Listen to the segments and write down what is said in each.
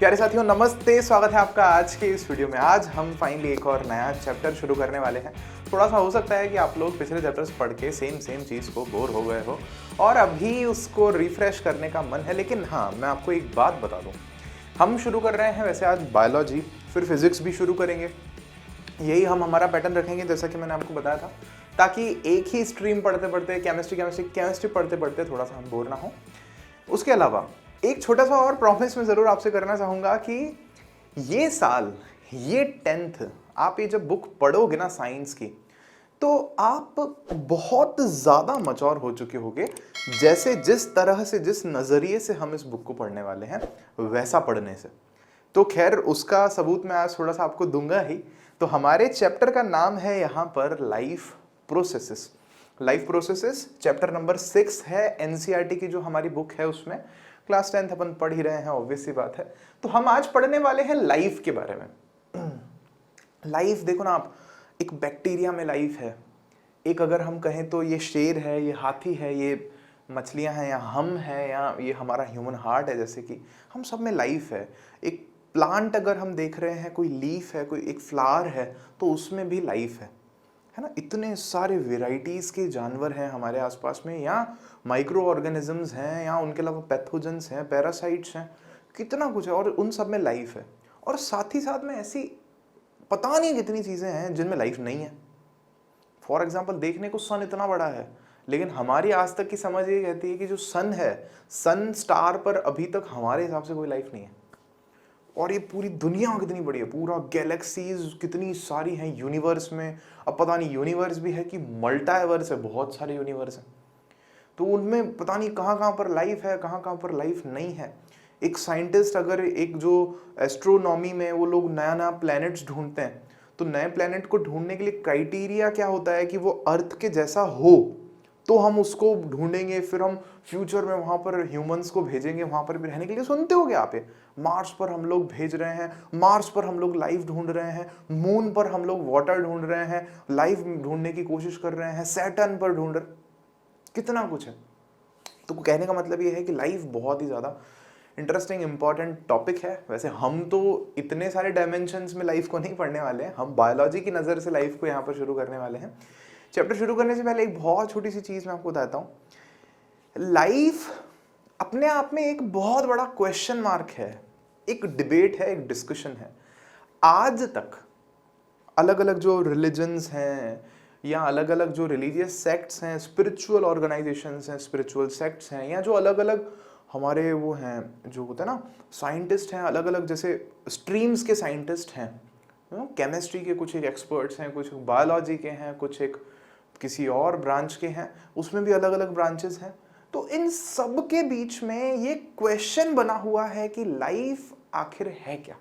प्यारे साथियों नमस्ते, स्वागत है आपका आज के इस वीडियो में। आज हम फाइनली एक और नया चैप्टर शुरू करने वाले हैं। थोड़ा सा हो सकता है कि आप लोग पिछले चैप्टर्स पढ़ के सेम चीज़ को बोर हो गए हो और अभी उसको रिफ्रेश करने का मन है, लेकिन हाँ, मैं आपको एक बात बता दूँ, हम शुरू कर रहे हैं वैसे आज बायोलॉजी, फिर फिजिक्स भी शुरू करेंगे। यही हम हमारा पैटर्न रखेंगे जैसा कि मैंने आपको बताया था, ताकि एक ही स्ट्रीम पढ़ते पढ़ते केमिस्ट्री पढ़ते पढ़ते थोड़ा सा हम बोर ना हो। उसके अलावा एक छोटा सा और प्रॉमिस मैं ज़रूर आपसे करना चाहूँगा कि ये साल, ये 10th, आप ये जब बुक पढ़ोगे ना साइंस की, तो आप बहुत ज़्यादा मैच्योर हो चुके होगे। जैसे जिस तरह से, जिस नज़रिए से हम इस बुक को पढ़ने वाले हैं, वैसा पढ़ने से। तो खैर उसका सबूत मैं आज थोड़ा सा आपको दूंगा ही। तो हमारे चैप्टर का नाम है यहाँ पर life processes. Life processes chapter number 6 है, एनसीईआरटी की जो हमारी बुक है उसमें। क्लास 10th अपन पढ़ ही रहे हैं, ऑब्वियस सी बात है। तो हम आज पढ़ने वाले हैं लाइफ के बारे में। लाइफ देखो ना आप, एक बैक्टीरिया में लाइफ है, एक अगर हम कहें तो ये शेर है, ये हाथी है, ये मछलियां हैं, या हम हैं, या ये हमारा ह्यूमन हार्ट है, जैसे कि हम सब में लाइफ है। एक प्लांट अगर हम देख रहे हैं, कोई लीफ है, कोई एक फ्लावर है, तो उसमें भी लाइफ है ना। इतने सारे वेराइटीज़ के जानवर हैं हमारे आसपास में, या माइक्रो ऑर्गेनिजम्स हैं, या उनके अलावा पैथोजेंस हैं, पैरासाइट्स हैं, कितना कुछ है, और उन सब में लाइफ है। और साथ ही साथ में ऐसी पता नहीं कितनी चीज़ें हैं जिनमें लाइफ नहीं है। फॉर एग्जाम्पल, देखने को सन इतना बड़ा है, लेकिन हमारी आज तक की समझ ये कहती है कि जो सन है, सन स्टार पर अभी तक हमारे हिसाब से कोई लाइफ नहीं है। और ये पूरी दुनिया कितनी बड़ी है, पूरा गैलेक्सीज कितनी सारी हैं यूनिवर्स में। अब पता नहीं यूनिवर्स भी है कि मल्टावर्स है, बहुत सारे यूनिवर्स हैं, तो उनमें पता नहीं कहाँ कहाँ पर लाइफ है, कहाँ कहाँ पर लाइफ नहीं है। एक साइंटिस्ट अगर, एक जो एस्ट्रोनॉमी में वो लोग नया नया प्लैनेट्स ढूंढते हैं, तो नए प्लैनेट को ढूंढने के लिए क्राइटेरिया क्या होता है कि वो अर्थ के जैसा हो, तो हम उसको ढूंढेंगे, फिर हम फ्यूचर में वहां पर ह्यूमंस को भेजेंगे वहां पर भी रहने के लिए। सुनते होगे आप, मार्स पर हम लोग भेज रहे हैं, मार्स पर हम लोग लाइफ ढूंढ रहे हैं, मून पर हम लोग वाटर ढूंढ रहे हैं, लाइफ ढूंढने की कोशिश कर रहे हैं, सैटर्न पर ढूंढ रहे, कितना कुछ है। तो कहने का मतलब ये है कि लाइफ बहुत ही ज़्यादा इंटरेस्टिंग इंपॉर्टेंट टॉपिक है। वैसे हम तो इतने सारे डायमेंशंस में लाइफ को नहीं पढ़ने वाले हैं, हम बायोलॉजी की नज़र से लाइफ को यहाँ पर शुरू करने वाले हैं। चैप्टर शुरू करने से पहले एक बहुत छोटी सी चीज़ मैं आपको बताता हूँ। लाइफ अपने आप में एक बहुत बड़ा क्वेश्चन मार्क है, एक डिबेट है, एक डिस्कशन है। आज तक अलग अलग जो रिलीजन्स हैं, या अलग अलग जो रिलीजियस सेक्ट्स हैं, स्पिरिचुअल ऑर्गेनाइजेशंस हैं, स्पिरिचुअल सेक्ट्स हैं, या जो अलग अलग हमारे वो हैं, जो होता है ना, साइंटिस्ट हैं, अलग अलग जैसे स्ट्रीम्स के साइंटिस्ट हैं, केमिस्ट्री के कुछ एक एक्सपर्ट्स हैं, कुछ बायोलॉजी के हैं, कुछ एक किसी और ब्रांच के हैं, उसमें भी अलग अलग ब्रांचेस हैं। तो इन सब के बीच में ये क्वेश्चन बना हुआ है कि लाइफ आखिर है क्या।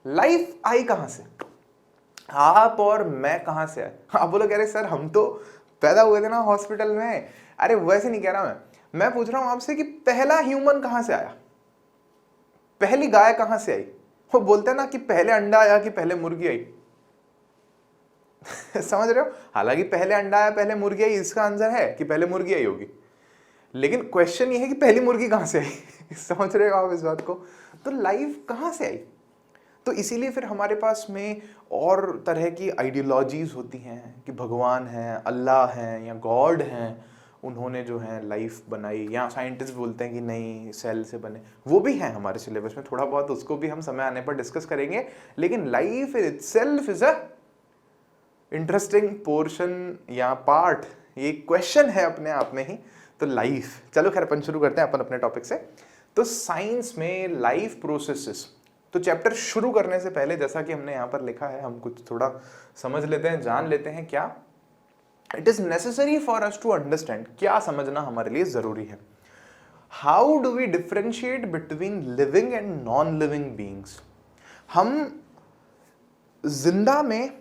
लाइफ आई कहां से, आप और मैं कहां से आए। आप बोलो कह रहे सर हम तो पैदा हुए थे ना हॉस्पिटल में। अरे वैसे नहीं कह रहा मैं पूछ रहा हूं आपसे कि पहला ह्यूमन कहां से आया, पहली गाय कहां से आई। वो बोलते हैं ना कि पहले अंडा आया कि पहले मुर्गी आई। समझ रहे हो, हालांकि पहले अंडा आया पहले मुर्गी आई, इसका आंसर है कि पहले मुर्गी आई होगी, लेकिन क्वेश्चन ये है कि पहली मुर्गी कहां से आई। समझ रहे हो आप इस बात को। तो लाइफ कहां से आई। तो इसीलिए फिर हमारे पास में और तरह की आइडियोलॉजीज होती हैं कि भगवान है, अल्लाह है, या गॉड हैं, उन्होंने जो है लाइफ बनाई। या साइंटिस्ट बोलते हैं कि नहीं सेल से बने, वो भी हैं हमारे सिलेबस में थोड़ा बहुत, उसको भी हम समय आने पर डिस्कस करेंगे। लेकिन life itself is a interesting portion या पार्ट, ये क्वेश्चन है अपने आप में ही। तो लाइफ, चलो खैर अपन शुरू करते हैं अपन अपने टॉपिक से। तो साइंस में लाइफ प्रोसेसेस, तो चैप्टर शुरू करने से पहले जैसा कि हमने यहाँ पर लिखा है, हम कुछ थोड़ा समझ लेते हैं, जान लेते हैं क्या। It is necessary for us to understand, क्या समझना हमारे लिए जरूरी है। How do we differentiate between living and non living beings. हम जिंदा में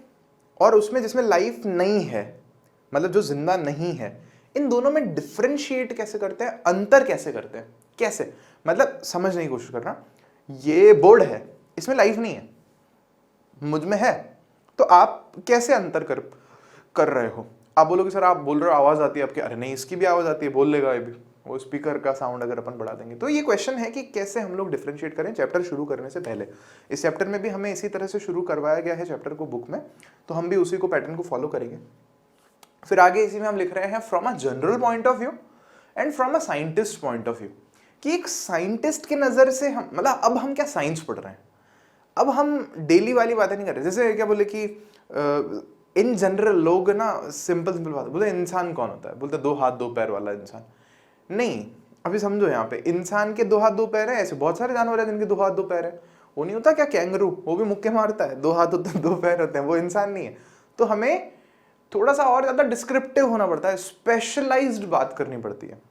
और उसमें जिसमें लाइफ नहीं है, मतलब जो जिंदा नहीं है, इन दोनों में डिफरेंशिएट कैसे करते हैं, अंतर कैसे करते हैं, कैसे, मतलब समझने की कोशिश करना। ये बोर्ड है, इसमें लाइफ नहीं है, मुझ में है, तो आप कैसे अंतर कर रहे हो। आप बोलोगे सर आप बोल रहे हो आवाज आती है आपकी, अरे नहीं इसकी भी आवाज आती है, बोल लेगा ये भी, वो स्पीकर का साउंड अगर अपन बढ़ा देंगे। तो ये क्वेश्चन है कि कैसे हम लोग डिफरेंशिएट करें चैप्टर शुरू करने से पहले। इस चैप्टर में भी हमें इसी तरह से शुरू करवाया गया है चैप्टर को बुक में, तो हम भी उसी को पैटर्न को फॉलो करेंगे। फिर आगे इसी में हम लिख रहे हैं from a general point of view and from a scientist point of view, कि एक साइंटिस्ट की नजर से हम, मतलब अब हम क्या साइंस पढ़ रहे हैं, अब हम डेली वाली बातें नहीं कर रहे। जैसे क्या बोले कि इन जनरल लोग ना सिंपल बात बोलते इंसान कौन होता है, बोलते 2 हाथ 2 पैर वाला इंसान। नहीं, अभी समझो यहाँ पे इंसान के 2 हाथ 2 पैर है, ऐसे बहुत सारे जानवर हैं जिनके 2 हाथ 2 पैर है। वो नहीं होता क्या कैंगरू, वो भी मुक्के मारता है, 2 हाथ होते हैं 2 पैर होते हैं, वो इंसान नहीं है। तो हमें थोड़ा सा और ज्यादा डिस्क्रिप्टिव होना पड़ता है, स्पेशलाइज्ड बात करनी पड़ती है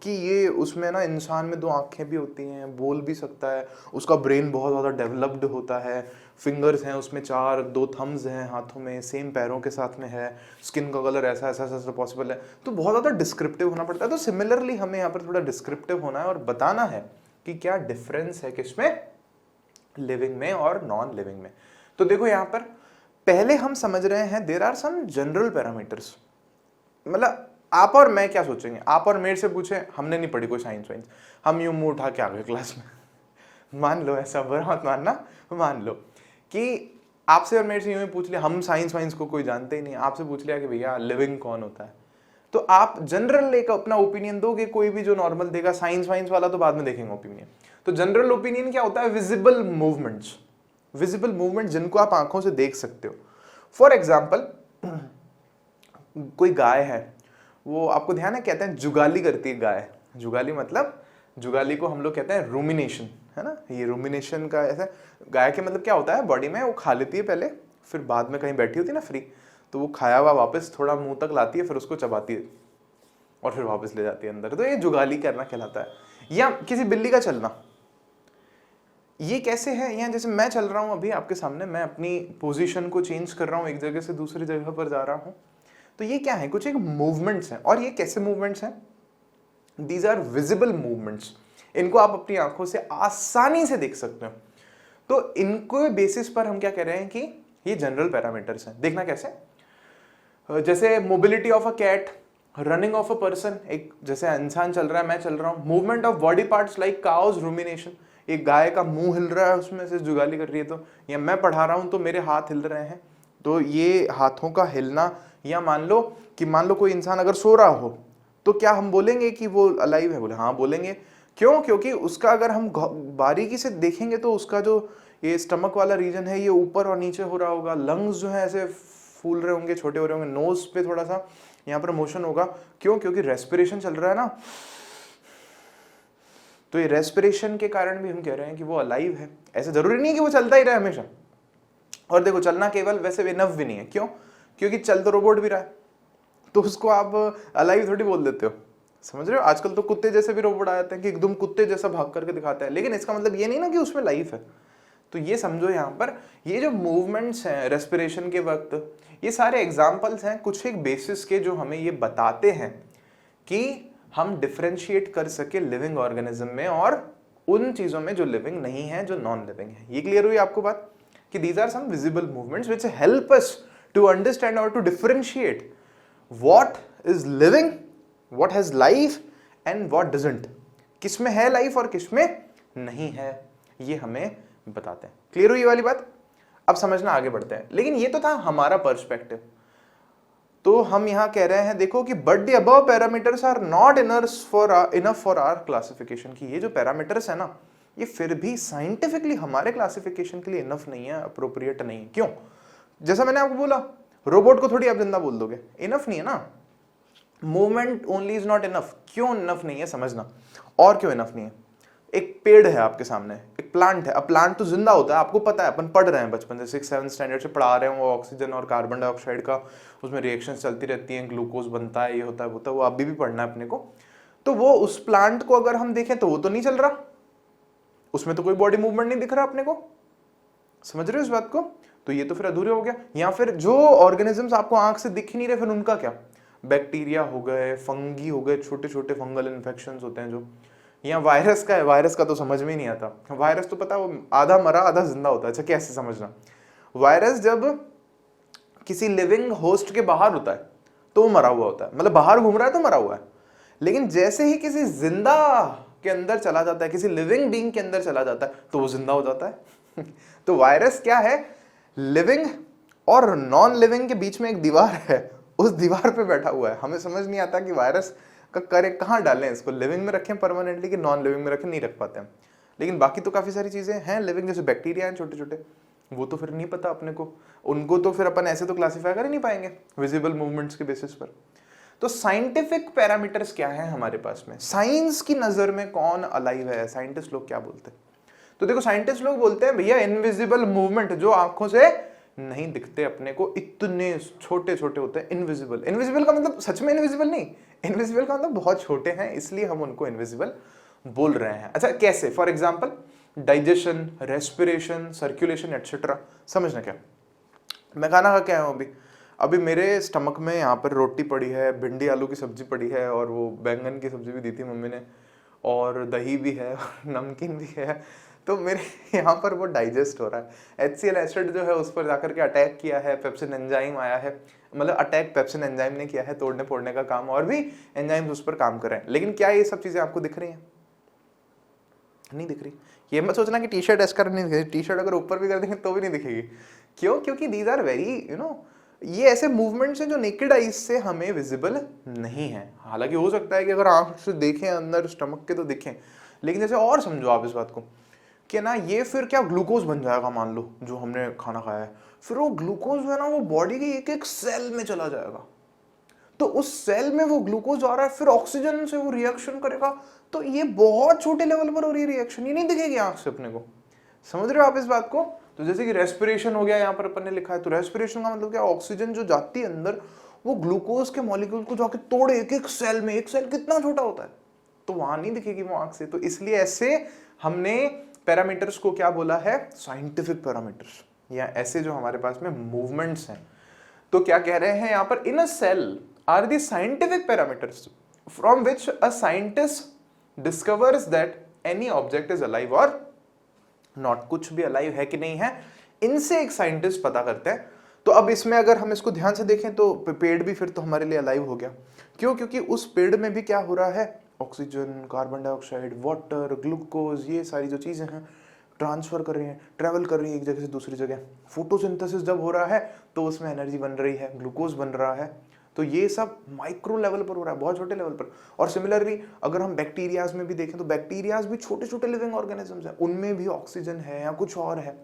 कि ये उसमें ना इंसान में 2 आंखें भी होती हैं, बोल भी सकता है, उसका ब्रेन बहुत ज़्यादा डेवलप्ड होता है, फिंगर्स हैं उसमें 4, 2 थम्स हैं हाथों में, सेम पैरों के साथ में है, स्किन का कलर ऐसा ऐसा ऐसा पॉसिबल है। तो बहुत ज़्यादा डिस्क्रिप्टिव होना पड़ता है। तो सिमिलरली हमें यहाँ पर थोड़ा डिस्क्रिप्टिव होना है और बताना है कि क्या डिफरेंस है किसमें, लिविंग में और नॉन लिविंग में। तो देखो यहाँ पर पहले हम समझ रहे हैं there are some general parameters. मतलब आप और मैं क्या सोचेंगे, आप और मेरे से पूछे, हमने नहीं पढ़ी कोई साइंस वाइंस, हम यूं मुंह उठा के आ गए क्लास में मान लो, ऐसा बुरा मत मानना, मान लो कि आपसे और मेरे से यूं ही पूछ लिया, हम साइंस वाइंस को कोई जानते ही नहीं, आपसे पूछ लिया कि भैया लिविंग कौन होता है, तो आप जनरल एक अपना ओपिनियन दोगे, कोई भी जो नॉर्मल देगा, साइंस वाइंस वाला तो बाद में देखेंगे ओपिनियन। तो जनरल ओपिनियन क्या होता है, विजिबल मूवमेंट्स, विजिबल मूवमेंट जिनको आप आंखों से देख सकते हो। फॉर एग्जाम्पल कोई गाय है, वो आपको ध्यान है कहते हैं जुगाली करती है गाय। जुगाली मतलब, जुगाली को हम लोग कहते हैं रूमिनेशन, है ना। ये रूमिनेशन का ऐसा, गाय के मतलब क्या होता है, बॉडी में वो खा लेती है पहले, फिर बाद में कहीं बैठी होती है ना फ्री, तो वो खाया हुआ वापस थोड़ा मुंह तक लाती है, फिर उसको चबाती है और फिर वापस ले जाती है अंदर। तो ये जुगाली करना कहलाता है। या किसी बिल्ली का चलना, ये कैसे है, यहाँ जैसे मैं चल रहा हूँ अभी आपके सामने, मैं अपनी पोजीशन को चेंज कर रहा हूँ, एक जगह से दूसरी जगह पर जा रहा हूँ, तो ये क्या है, कुछ एक मूवमेंट्स हैं। और ये कैसे मूवमेंट्स हैं, दीज आर विजिबल मूवमेंट्स, इनको आप अपनी आंखों से आसानी से देख सकते हो। तो इनको बेसिस पर हम क्या कह रहे हैं कि ये जनरल पैरामीटर्स हैं। देखना कैसे, जैसे mobility of a cat, running of a person, एक जैसे इंसान चल रहा है, मैं चल रहा हूँ, movement of body parts like cows, rumination, एक गाय का मुंह हिल रहा है उसमें से जुगाली कर रही है, तो या मैं पढ़ा रहा हूँ तो मेरे हाथ हिल रहे हैं, तो ये हाथों का हिलना। या मान लो कोई इंसान अगर सो रहा हो, तो क्या हम बोलेंगे कि वो अलाइव है, बोले हाँ बोलेंगे। क्यों, क्योंकि उसका अगर हम बारीकी से देखेंगे तो उसका जो ये स्टमक वाला रीजन है ये ऊपर और नीचे हो रहा होगा, लंग्स जो है ऐसे फूल रहे होंगे, छोटे हो रहे होंगे, नोज पे थोड़ा सा यहाँ पर मोशन होगा। क्यों, क्योंकि रेस्पिरेशन चल रहा है ना, तो ये रेस्पिरेशन के कारण भी हम कह रहे हैं कि वो अलाइव है। ऐसे जरूरी नहीं है कि वो चलता ही रहे हमेशा। और देखो चलना केवल वैसे इनफ भी नहीं है, क्यों, क्योंकि चल तो रोबोट भी रहा है, तो उसको आप अलाइव थोड़ी बोल देते हो, समझ रहे हो। आजकल तो कुत्ते जैसे भी रोबोट आ जाते हैं कि एकदम कुत्ते जैसा भाग करके दिखाता है, लेकिन इसका मतलब ये नहीं ना कि उसमें लाइफ है। तो ये समझो यहाँ पर ये जो मूवमेंट्स हैं रेस्पिरेशन के वक्त, ये सारे एग्जाम्पल्स हैं कुछ एक बेसिस के, जो हमें ये बताते हैं कि हम डिफरेंशिएट कर सके लिविंग ऑर्गेनिज्म में और उन चीजों में जो लिविंग नहीं है, जो नॉन लिविंग है। ये क्लियर हुई आपको बात कि these are some visible movements which help us to understand और to differentiate what is living, what has life and what doesn't, किसमें है लाइफ और किसमें नहीं है, ये हमें बताते हैं। क्लियर हुई ये वाली बात। अब समझना आगे बढ़ते हैं। लेकिन ये तो था हमारा पर्सपेक्टिव। तो हम यहां कह रहे हैं देखो कि but the above parameters are not enough for our classification, की ये जो पैरामीटर्स है ना, ये फिर भी साइंटिफिकली हमारे क्लासिफिकेशन के लिए इनफ नहीं है, अप्रोप्रिएट नहीं है। क्यों, जैसा मैंने आपको बोला, रोबोट को थोड़ी आप जिंदा बोल दोगे, इनफ नहीं है ना। Movement only is not enough. क्यों इनफ नहीं है समझना, और क्यों इनफ नहीं है। एक पेड़ है आपके सामने, एक प्लांट है। अब प्लांट तो जिंदा होता है, आपको पता है, अपन पढ़ रहे हैं बचपन से, 6-7 स्टैंडर्ड से पढ़ा रहे हैं, वो ऑक्सीजन और कार्बन डाइऑक्साइड का उसमें रिएक्शंस चलती रहती हैं, ग्लूकोज बनता है, ये होता है वो होता है, वो अभी भी पढ़ना है अपने को। तो वो उस प्लांट को अगर हम देखें तो वो तो नहीं चल रहा, उसमें तो कोई बॉडी मूवमेंट नहीं दिख रहा अपने को, समझ रहे हो इस बात को। तो ये तो फिर अधूरे हो गया। या फिर जो ऑर्गेनिजम्स आपको आंख से दिख ही नहीं रहे, फिर उनका क्या, बैक्टीरिया हो गए, फंगी हो गए, छोटे छोटे फंगल इन्फेक्शंस होते हैं जो, या वायरस का है, वायरस का तो समझ में ही नहीं आता। वायरस तो पता है वो आधा मरा आधा जिंदा होता है। अच्छा कैसे समझना, वायरस जब किसी लिविंग होस्ट के बाहर होता है तो वो मरा हुआ होता है, मतलब बाहर घूम रहा है तो मरा हुआ है। लेकिन जैसे ही किसी जिंदा के अंदर चला जाता है, किसी लिविंग बीइंग के अंदर चला जाता है, तो वो जिंदा हो जाता है। तो वायरस क्या है, लिविंग और नॉन लिविंग के बीच में एक दीवार है, उस दीवार पे बैठा हुआ है। हमें समझ नहीं आता कि वायरस का करे कहाँ डालें, इसको लिविंग में रखें परमानेंटली कि नॉन लिविंग में रखें, नहीं रख पाते हैं। लेकिन बाकी तो काफी सारी चीजें हैं लिविंग, जैसे बैक्टीरिया हैं छोटे छोटे, वो तो फिर नहीं पता अपने को, उनको तो फिर अपन ऐसे तो क्लासिफाई कर ही नहीं पाएंगे विजिबल मूवमेंट्स के बेसिस पर। तो साइंटिफिक पैरामीटर्स क्या है हमारे पास में, साइंस की नजर में कौन अलाइव है, साइंटिस्ट लोग क्या बोलते हैं? तो देखो साइंटिस्ट लोग बोलते हैं भैया इनविजिबल मूवमेंट, जो आंखों से नहीं दिखते अपने को, इतने छोटे छोटे होते हैं, इनविजिबल। इनविजिबल का मतलब सच में इनविजिबल नहीं, इनविजिबल का मतलब बहुत छोटे हैं, इसलिए हम उनको इनविजिबल बोल रहे हैं। अच्छा कैसे? For example digestion, respiration, circulation etcetera. समझना क्या, मैं खाना खा के आया हूँ अभी मेरे स्टमक में यहाँ पर रोटी पड़ी है, भिंडी आलू की सब्जी पड़ी है, और वो बैंगन की सब्जी भी दी थी मम्मी ने, और दही भी है, नमकीन भी है। तो मेरे यहाँ पर वो डाइजेस्ट हो रहा है। HCl एसिड जो है उस पर जाकर के अटैक किया है, पेप्सिन एंजाइम आया है, मतलब अटैक पेप्सिन एंजाइम ने किया है, तोड़ने फोड़ने का काम, और भी एंजाइम्स उस पर काम कर रहे हैं। लेकिन क्या ये सब चीजें आपको दिख रही हैं? नहीं दिख रही। ये मत सोचना कि टी शर्ट ऐसा नहीं दिखेगी, टी शर्ट अगर ऊपर भी कर देंगे तो भी नहीं दिखेगी। क्यों? क्योंकि दीज आर वेरी ये ऐसे मूवमेंट्स हैं जो नेकेड आईज से हमें विजिबल नहीं है। हालांकि हो सकता है कि अगर आंख से देखें अंदर स्टमक के तो दिखें, लेकिन जैसे और समझो आप इस बात को कि ना ये फिर क्या ग्लूकोज बन जाएगा, मान लो जो हमने खाना खाया है, फिर वो ग्लूकोज है ना वो बॉडी के एक एक सेल में चला जाएगा, तो उस सेल में वो ग्लूकोज आ रहा है, फिर ऑक्सीजन से वो रिएक्शन करेगा, तो ये बहुत छोटे लेवल पर हो रही है रिएक्शन, ये नहीं दिखेगी आंख से अपने को। समझ रहे हो आप इस बात को? तो जैसे कि रेस्पिरेशन हो गया, यहाँ पर अपन ने लिखा है, तो रेस्पिरेशन का मतलब क्या, ऑक्सीजन जो जाती है अंदर वो ग्लूकोज के मॉलिक्यूल को जाके तोड़े एक एक सेल में। एक सेल कितना छोटा होता है, तो वहां नहीं दिखेगी वो आंख से। तो इसलिए ऐसे हमने पैरामीटर्स को क्या बोला है, साइंटिफिक पैरामीटर्स, या ऐसे जो हमारे पास में मूवमेंट्स हैं। तो क्या कह रहे हैं यहाँ पर, in a cell are the scientific parameters from which a scientist discovers that any object is alive और नॉट, कुछ भी अलाइव है कि नहीं है, इनसे एक साइंटिस्ट पता करते हैं। तो अब इसमें अगर हम इसको ध्यान से देखें तो पेड़ भी फिर तो हमारे लिए अलाइव हो गया। क्यों? क्योंकि उस पेड़ में भी क्या हो रहा है, oxygen, carbon dioxide, water, glucose, ये सारी जो चीजें हैं ट्रांसफर कर रही हैं, ट्रेवल कर रही है एक जगह से दूसरी जगह। फोटोसिंथेसिस जब हो रहा है तो उसमें एनर्जी बन रही है, ग्लूकोज बन रहा है। तो ये सब माइक्रो लेवल पर हो रहा है, बहुत छोटे लेवल पर। और सिमिलरली अगर हम बैक्टीरियाज में भी देखें तो बैक्टीरियाज भी छोटे छोटे लिविंग ऑर्गेनिजम्स हैं, उनमें भी ऑक्सीजन है या कुछ और है,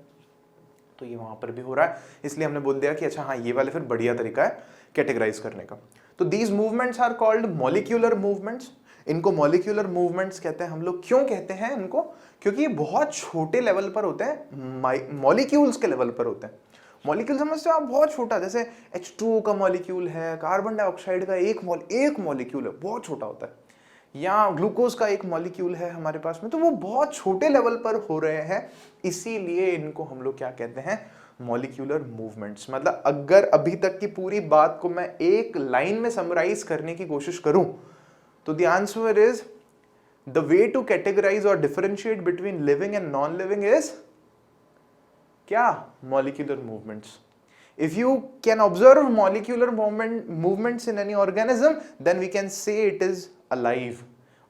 तो ये वहां पर भी हो रहा है। इसलिए हमने बोल दिया कि अच्छा हाँ, ये वाले फिर बढ़िया तरीका है कैटेगराइज करने का। तो these movements are called molecular movements. इनको मॉलिक्यूलर मूवमेंट्स कहते हैं हम लोग। क्यों कहते हैं इनको? क्योंकि ये बहुत छोटे लेवल पर होते हैं, मॉलिक्यूल्स के लेवल पर होते हैं। मॉलिक्यूल समझते हो आप, बहुत छोटा, जैसे H2O का मॉलिक्यूल है, कार्बन डाइऑक्साइड का एक मॉलिक्यूल है, बहुत छोटा होता है, या ग्लूकोज का एक मॉलिक्यूल है हमारे पास में, तो वो बहुत छोटे लेवल पर हो रहे हैं। इसीलिए इनको हम लोग क्या कहते हैं, मॉलिक्यूलर मूवमेंट्स। मतलब अगर अभी तक की पूरी बात को मैं एक लाइन में समराइज करने की कोशिश करूं तो the answer is the way to categorise और differentiate between living and non living is क्या, molecular movements. If you can observe molecular movements in any organism, then we can say it is alive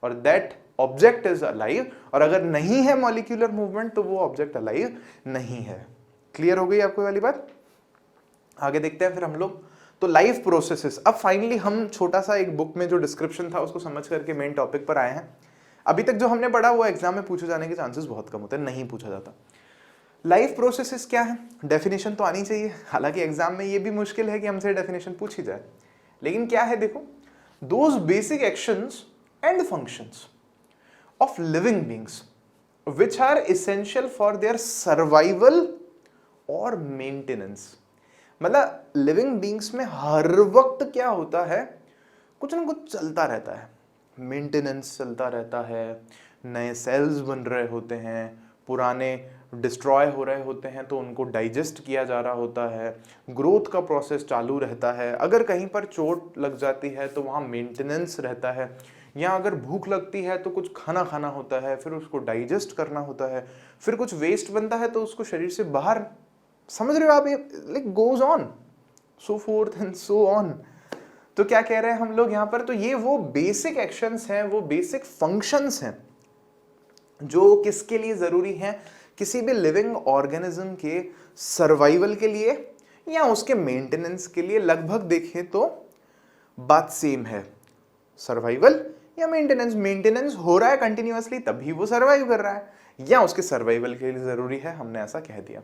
or that object is alive. और अगर नहीं है molecular movement तो वो object alive नहीं है। Clear हो गई आपको वाली बात? आगे देखते हैं फिर हम लोग। तो लाइफ प्रोसेसेस। अब फाइनली हम छोटा सा एक बुक में जो डिस्क्रिप्शन था उसको समझ करके मेन टॉपिक पर आए हैं। अभी तक जो हमने पढ़ा वो एग्जाम में पूछे जाने के चांसेस बहुत कम होते हैं, नहीं पूछा जाता। लाइफ प्रोसेसेस क्या है, डेफिनेशन तो आनी चाहिए। हालांकि एग्जाम में ये भी मुश्किल है कि हमसे डेफिनेशन पूछी जाए, लेकिन क्या है देखो, those basic actions and functions of living beings which are essential for their survival और मेंटेनेंस। मतलब लिविंग बीइंग्स में हर वक्त क्या होता है, कुछ ना कुछ चलता रहता है, मेंटेनेंस चलता रहता है, नए सेल्स बन रहे होते हैं, पुराने डिस्ट्रॉय हो रहे होते हैं तो उनको डाइजेस्ट किया जा रहा होता है, ग्रोथ का प्रोसेस चालू रहता है। अगर कहीं पर चोट लग जाती है तो वहाँ मेंटेनेंस रहता है, या अगर भूख लगती है तो कुछ खाना खाना होता है, फिर उसको डाइजेस्ट करना होता है, फिर कुछ वेस्ट बनता है तो उसको शरीर से बाहर, समझ रहे हो आप, ये like goes on, so fourth and so on. तो क्या कह रहे हैं हम लोग यहाँ पर, तो ये वो बेसिक एक्शंस हैं, वो बेसिक फंक्शंस हैं जो किसके लिए जरूरी हैं, किसी भी लिविंग ऑर्गेनिज्म के सर्वाइवल के लिए या उसके मेंटेनेंस के लिए। लगभग देखें तो बात सेम है, सर्वाइवल या मेंटेनेंस। मेंटेनेंस हो रहा है कंटिन्यूअसली तभी वो सर्वाइव कर रहा है, या उसके सर्वाइवल के लिए जरूरी है, हमने ऐसा कह दिया।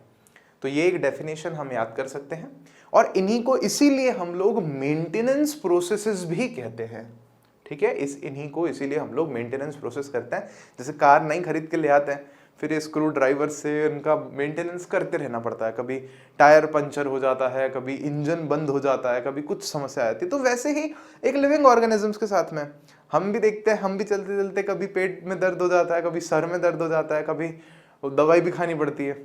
तो ये एक डेफिनेशन हम याद कर सकते हैं, और इन्हीं को इसीलिए हम लोग मेंटेनेंस प्रोसेसेस भी कहते हैं। ठीक है, इन्हीं को इसीलिए हम लोग मेंटेनेंस प्रोसेस करते हैं। जैसे कार नई खरीद के ले आते हैं, फिर स्क्रू ड्राइवर से उनका मेंटेनेंस करते रहना पड़ता है, कभी टायर पंचर हो जाता है, कभी इंजन बंद हो जाता है, कभी कुछ समस्या आती है। तो वैसे ही एक लिविंग ऑर्गेनिजम्स के साथ में हम भी देखते हैं, हम भी चलते चलते कभी पेट में दर्द हो जाता है, कभी सर में दर्द हो जाता है, कभी दवाई भी खानी पड़ती है।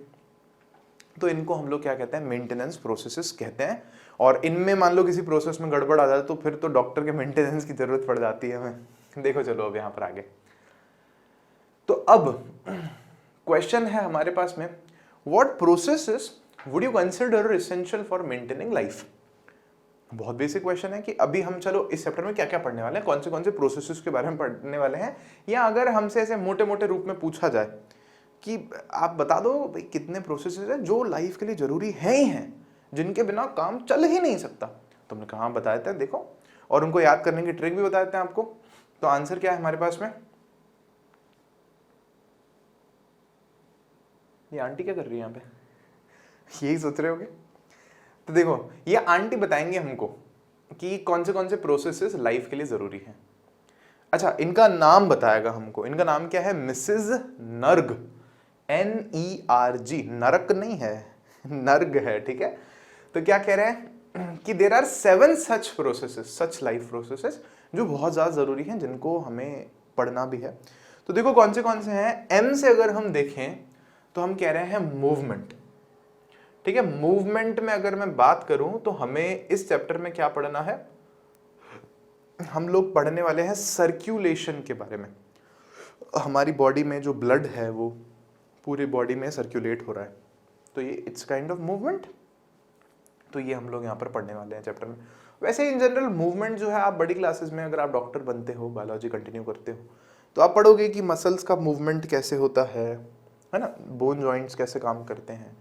तो इनको हम लोग क्या कहते हैं, मेंटेनेंस प्रोसेसेस कहते हैं। और इनमें मान लो किसी प्रोसेस में गड़बड़ आ जाए तो फिर तो डॉक्टर के मेंटेनेंस की जरूरत पड़ जाती है हमें। देखो चलो अब यहाँ पर आगे, तो अब क्वेश्चन है हमारे पास में, what processes would you consider essential for maintaining life. बहुत बेसिक क्वेश्चन है कि अभी हम चलो इस चैप्टर में क्या क्या पढ़ने वाले हैं, कौन से प्रोसेसेस के बारे में पढ़ने वाले हैं। या अगर हमसे ऐसे मोटे मोटे रूप में पूछा जाए कि आप बता दो भाई कितने प्रोसेसेस हैं जो लाइफ के लिए जरूरी हैं ही हैं, जिनके बिना काम चल ही नहीं सकता, तो हमने कहा बता देते हैं, देखो, और उनको याद करने की ट्रिक भी बता देते हैं आपको। तो आंसर क्या है हमारे पास में, ये आंटी क्या कर रही है यहाँ पे, यही सोच रहे होगे। तो देखो ये आंटी बताएंगे हमको कि कौन से प्रोसेसेस लाइफ के लिए जरूरी हैं। अच्छा, इनका नाम बताएगा हमको, इनका नाम क्या है, मिसेस नर्ग, NERG, नरक नहीं है, नर्ग है। ठीक है, तो क्या कह रहे हैं कि there are 7 such processes, such life processes जो बहुत ज्यादा जरूरी हैं, जिनको हमें पढ़ना भी है। तो देखो कौन से हैं। M से अगर हम देखें तो हम कह रहे हैं मूवमेंट। ठीक है, मूवमेंट में अगर मैं बात करूं तो हमें इस चैप्टर में क्या पढ़ना है, हम लोग पढ़ने वाले हैं सर्कुलेशन के बारे में। हमारी बॉडी में जो ब्लड है वो पूरी बॉडी में सर्कुलेट हो रहा है, तो ये इट्स काइंड ऑफ मूवमेंट। तो ये हम लोग यहाँ पर पढ़ने वाले हैं चैप्टर में। वैसे इन जनरल मूवमेंट जो है, आप बड़ी क्लासेस में अगर आप डॉक्टर बनते हो, बायोलॉजी कंटिन्यू करते हो, तो आप पढ़ोगे कि मसल्स का मूवमेंट कैसे होता है ना, बोन जॉइंट्स कैसे काम करते हैं,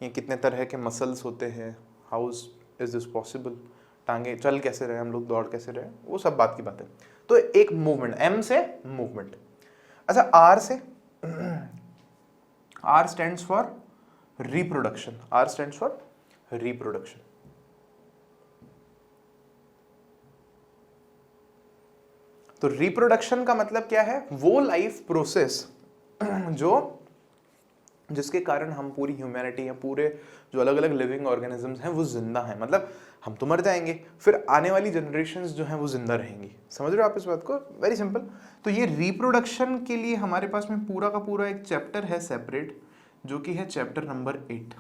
ये कितने तरह के मसल्स होते हैं, हाउ इज दिस पॉसिबल, टांगे चल कैसे रहे, हम लोग दौड़ कैसे रहे, वो सब बात की बात है। तो एक मूवमेंट, M से मूवमेंट। अच्छा, R से, R stands for reproduction, R stands for reproduction. तो रिप्रोडक्शन का मतलब क्या है, वो लाइफ प्रोसेस जिसके कारण हम पूरी ह्यूमैनिटी या पूरे जो अलग अलग लिविंग ऑर्गेनिजम्स हैं वो जिंदा हैं। मतलब हम तो मर जाएंगे, फिर आने वाली जनरेशंस जो हैं वो जिंदा रहेंगी। समझ रहे हो आप इस बात को, वेरी सिंपल। तो ये रिप्रोडक्शन के लिए हमारे पास में पूरा का पूरा एक चैप्टर है सेपरेट, जो कि है चैप्टर नंबर 8।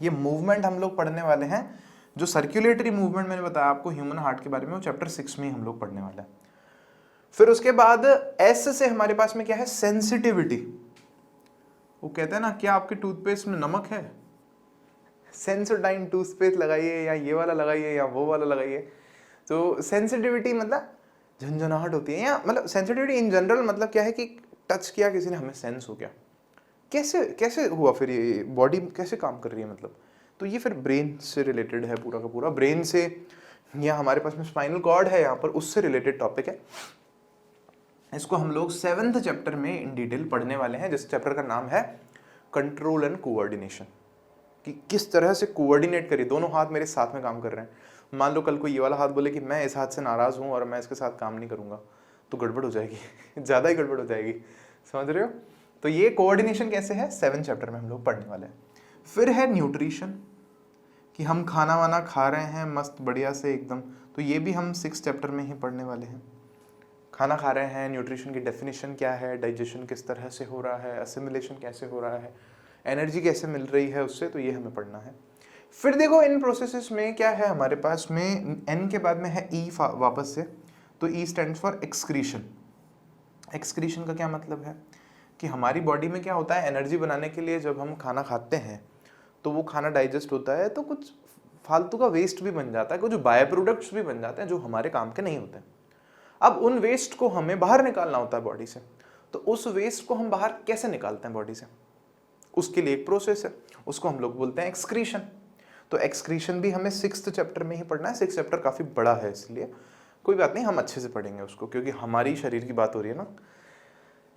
ये मूवमेंट हम लोग पढ़ने वाले हैं, जो सर्कुलेटरी मूवमेंट मैंने बताया आपको ह्यूमन हार्ट के बारे में, वो चैप्टर 6 में हम लोग पढ़ने वाले हैं। फिर उसके बाद S से हमारे पास में क्या है, सेंसिटिविटी। वो कहते हैं ना, क्या आपके टूथपेस्ट में नमक है, सेंसोडाइन टूथपेस्ट लगाइए, या ये वाला लगाइए या वो वाला लगाइए। तो सेंसिटिविटी मतलब झंझनाहट होती है, या मतलब सेंसिटिविटी इन जनरल मतलब क्या है कि टच किया किसी ने, हमें सेंस हो गया, कैसे हुआ, फिर ये बॉडी कैसे काम कर रही है, मतलब। तो ये फिर ब्रेन से रिलेटेड है पूरा का पूरा, ब्रेन से, या हमारे पास में स्पाइनल कॉर्ड है यहाँ पर, उससे रिलेटेड टॉपिक है। इसको हम लोग 7th चैप्टर में इन डिटेल पढ़ने वाले हैं, जिस चैप्टर का नाम है कंट्रोल एंड कोऑर्डिनेशन, कि किस तरह से कोऑर्डिनेट करिए, दोनों हाथ मेरे साथ में काम कर रहे हैं। मान लो कल को ये वाला हाथ बोले कि मैं इस हाथ से नाराज हूँ और मैं इसके साथ काम नहीं करूँगा, तो गड़बड़ हो जाएगी ज़्यादा ही गड़बड़ हो जाएगी, समझ रहे हो। तो ये कोऑर्डिनेशन कैसे है, 7th चैप्टर में हम लोग पढ़ने वाले हैं। फिर है न्यूट्रिशन, कि हम खाना वाना खा रहे हैं मस्त बढ़िया से एकदम, तो ये भी हम 6th चैप्टर में ही पढ़ने वाले हैं। खाना खा रहे हैं, न्यूट्रिशन की डेफिनेशन क्या है, डाइजेशन किस तरह से हो रहा है, असिमिलेशन कैसे हो रहा है, एनर्जी कैसे मिल रही है उससे, तो ये हमें पढ़ना है। फिर देखो इन प्रोसेसेस में क्या है हमारे पास में, N के बाद में है E वापस से, तो E stands for excretion. Excretion का क्या मतलब है कि हमारी बॉडी में क्या होता है, एनर्जी बनाने के लिए जब हम खाना खाते हैं तो वो खाना डाइजेस्ट होता है, तो कुछ फालतू का वेस्ट भी बन जाता है, कुछ बाय प्रोडक्ट्स भी बन जाते हैं जो हमारे काम के नहीं होते। अब उन वेस्ट को हमें बाहर निकालना होता है बॉडी से। तो उस वेस्ट को हम बाहर कैसे निकालते हैं बॉडी से? उसके लिए एक प्रोसेस है, उसको हम लोग बोलते हैं एक्सक्रीशन। तो एक्सक्रीशन भी हमें 6th चैप्टर में ही पढ़ना है। 6th चैप्टर काफ़ी बड़ा है, इसलिए कोई बात नहीं, हम अच्छे से पढ़ेंगे उसको, क्योंकि हमारी शरीर की बात हो रही है ना।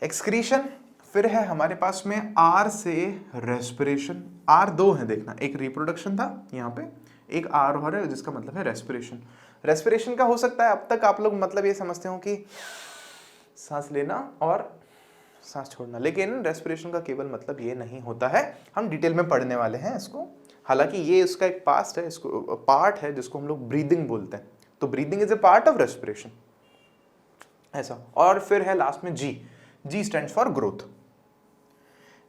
एक्सक्रीशन, फिर है हमारे पास में आर से रेस्पिरेशन। आर दो है, देखना, एक रिप्रोडक्शन था यहाँ पे, एक आर और है जिसका मतलब है रेस्पिरेशन। रेस्पिरेशन का हो सकता है अब तक आप लोग मतलब ये समझते हो कि सांस लेना और सांस छोड़ना, लेकिन रेस्पिरेशन का केवल मतलब ये नहीं होता है। हम डिटेल में पढ़ने वाले हैं इसको, हालांकि ये इसका एक पास्ट है, इसको पार्ट है जिसको हम लोग ब्रीदिंग बोलते हैं। तो breathing is a part of respiration, ऐसा। और फिर है लास्ट में G. G stands for growth.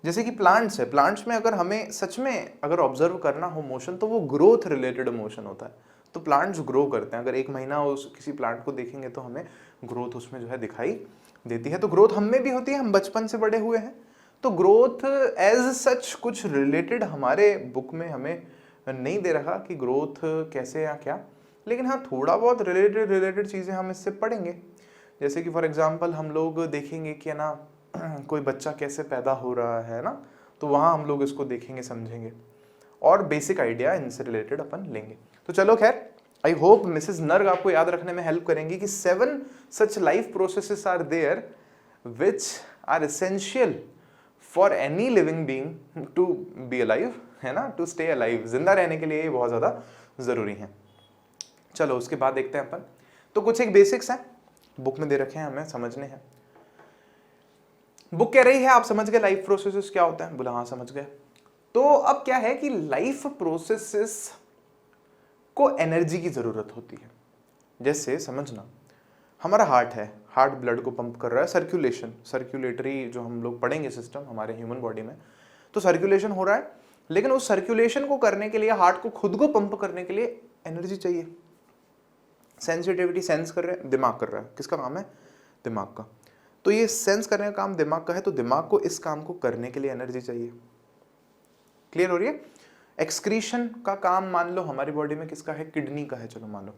जैसे कि प्लांट्स है, प्लांट्स में अगर हमें सच में अगर ऑब्जर्व करना हो मोशन, तो वो ग्रोथ रिलेटेड मोशन होता है। तो प्लांट्स ग्रो करते हैं, अगर एक महीना उस किसी प्लांट को देखेंगे तो हमें ग्रोथ उसमें जो है दिखाई देती है। तो ग्रोथ हम में भी होती है, हम बचपन से बड़े हुए हैं। तो ग्रोथ एज सच कुछ रिलेटेड हमारे बुक में हमें नहीं दे रहा कि ग्रोथ कैसे या क्या, लेकिन हाँ थोड़ा बहुत रिलेटेड चीज़ें हम इससे पढ़ेंगे। जैसे कि फॉर एग्जांपल हम लोग देखेंगे कि ना कोई बच्चा कैसे पैदा हो रहा है ना, तो वहाँ हम लोग इसको देखेंगे, समझेंगे, और बेसिक आइडिया इनसे रिलेटेड अपन लेंगे। तो चलो खैर, आई होप मिसेस नर्ग आपको याद रखने में हेल्प करेंगी कि 7 such life processes are there which are essential for any living being to be alive, है ना, to stay alive, जिंदा रहने के लिए ये बहुत ज़्यादा ज़रूरी है। चलो उसके बाद देखते हैं अपन। तो कुछ एक बेसिक्स हैं, बुक में दे रखे हैं, हमें समझने हैं। बुक कह रही है आप समझ गए लाइफ प्रोसेसेस क्या होता है? बोला हाँ समझ गए। तो अब क्या है कि लाइफ प्रोसेसेस को एनर्जी की ज़रूरत होती है। जैसे समझना, हमारा हार्ट है, हार्ट ब्लड को पंप कर रहा है, सर्कुलेशन, सर्कुलेटरी जो हम लोग पढ़ेंगे सिस्टम हमारे ह्यूमन बॉडी में, तो सर्कुलेशन हो रहा है। लेकिन उस सर्कुलेशन को करने के लिए, हार्ट को खुद को पंप करने के लिए एनर्जी चाहिए। सेंसिटिविटी सेंस कर रहे हैं, दिमाग कर रहा है, किसका काम है? दिमाग का। तो ये सेंस करने का काम दिमाग का है, तो दिमाग को इस काम को करने के लिए एनर्जी चाहिए। क्लियर हो रही है? एक्सक्रीशन का काम मान लो हमारी बॉडी में किसका है? किडनी का है, चलो मान लो।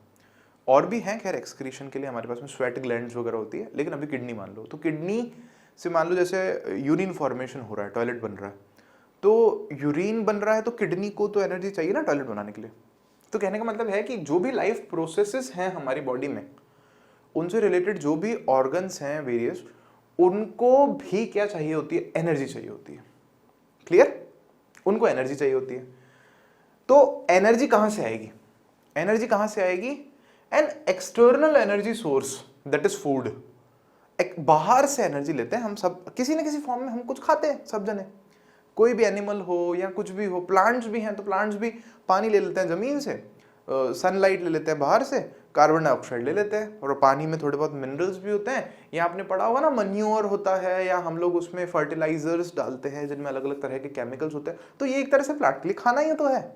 और भी हैं खैर एक्सक्रीशन के लिए हमारे पास में, स्वेट ग्लैंड्स वगैरह होती है, लेकिन अभी किडनी मान लो। तो किडनी से मान लो जैसे यूरिन फॉर्मेशन हो रहा है, टॉयलेट बन रहा है, तो यूरिन बन रहा है, तो किडनी को तो एनर्जी चाहिए ना टॉयलेट बनाने के लिए। तो कहने का मतलब है कि जो भी लाइफ प्रोसेसेस हैं हमारी बॉडी में, उनसे रिलेटेड जो भी ऑर्गन्स हैं वेरियस, उनको भी क्या चाहिए होती है? एनर्जी चाहिए होती है। क्लियर? उनको एनर्जी चाहिए होती है। तो एनर्जी कहां से आएगी? एनर्जी कहां से आएगी? An external energy source, that is food. एक बाहर से एनर्जी लेते हैं हम सब, किसी न किसी फॉर्म में हम कुछ खाते हैं सब जने, कोई भी एनिमल हो या कुछ भी हो। प्लांट्स भी हैं तो प्लांट्स भी पानी ले लेते हैं जमीन से, सनलाइट ले लेते हैं बाहर से, कार्बन डाइऑक्साइड ले लेते हैं, और पानी में थोड़े बहुत मिनरल्स भी होते हैं। या आपने पढ़ा होगा ना, मन्योर होता है, या हम लोग उसमें फर्टिलाइजर्स डालते हैं जिनमें अलग अलग तरह के केमिकल्स होते हैं। तो ये एक तरह से प्लांट के लिए खाना ही तो है,